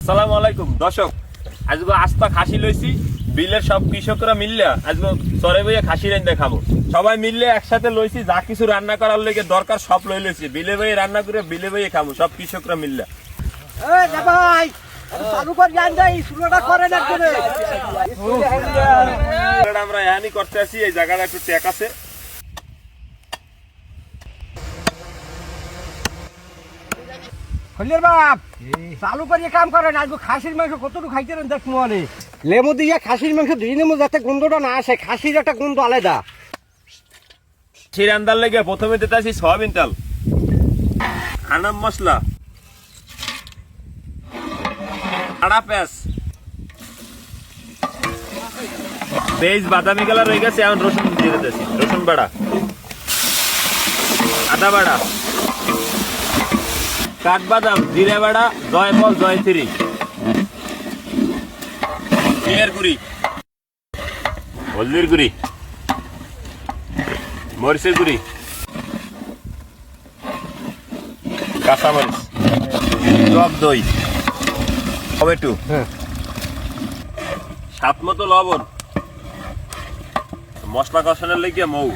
আসসালামু আলাইকুম দর্শক, আজকে আস্তা খাসি লইছি। বিলের সব কৃষকরা মিললে আজকে চরে বইয়ে খাসি রান্না খাবো। সবাই মিললে একসাথে লইছি, যা কিছু রান্না করার লেগে দরকার সব লই লইছি। বিলে বইয়ে রান্না করে বিলে বইয়ে খাবো, সব কৃষকরা মিললে। আমরা এহানি করতে আসি, এই জায়গাটা একটু টেক আছে। বাপ চালু করিয়ে কাম করেন। আজকে খাসির মাংস কতটুকু খাইতে দেখ মনে লেমু দিয়ে খাসির মাংস দিয়ে নেবো যাতে গন্ধটা না আসে। খাসির একটা গন্ধ আলাদা। সেই রান্নার লেগে প্রথমে দিতে আসি সয়াবিন তেল, আনাম মশলা, আড়া পেঁয়াজ, পেঁয়াজ বাদামি কালার হয়ে গেছে। এখন রসুন দিয়ে দিতেছি, রসুন বাড়া, আদা বাড়া, কাঠবাদাম, জিরে বাড়া, জয়ফল, জয়ত্রী, জিরের গুঁড়ি, হলদির গুঁড়ি, মরিচের গুঁড়ি, কাঁচামরিচ, টক দই, টমেটো, স্বাদ মতো লবণ, মশলা কষানোর লেগে মৌ।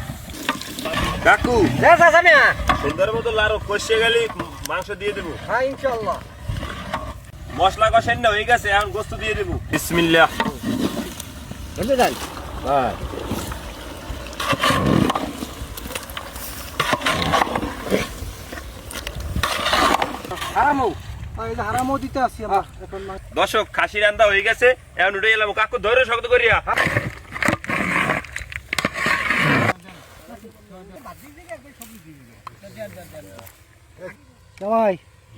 কাকু সুন্দর মতো লাড়ো কষে গেলে মাংস দিয়ে দেবো। হ্যাঁ ইনশাআল্লাহ। মশলা কষান না হয়ে গেছে, এখন গোস্ত দিয়ে দেবো। বিসমিল্লাহ। দর্শক, খাসি রান্না হয়ে গেছে, এখন উঠে এলাম। কাকু ধরে শক্ত করিয়া। ভাই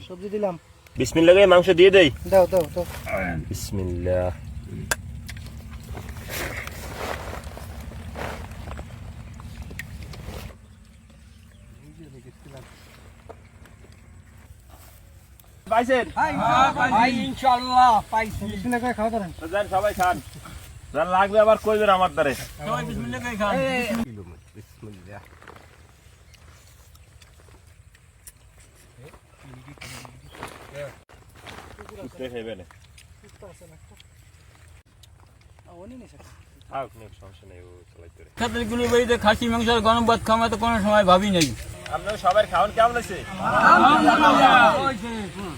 সবজি দিলাম। বিসমিল্লাহ করে মাংস দিয়ে দেই। দাও দাও দাও। বিসমিল্লাহ। পাইছেন? ইনশাআল্লাহ পাইছি। বিসমিল্লাহ করে খাওয়া দাও। যান সবাই খান, যার লাগবে আবার কইবেন আমার দ্বারে। সবাই বিসমিল্লাহ করে খান। বিসমিল্লাহ। খাতারগুলো বাড়িতে খাসি মাংস আর গরম ভাত খাওয়া তো কোনো সময় ভাবি নাই। আপনার সবার খাওয়ান কেমন আছে?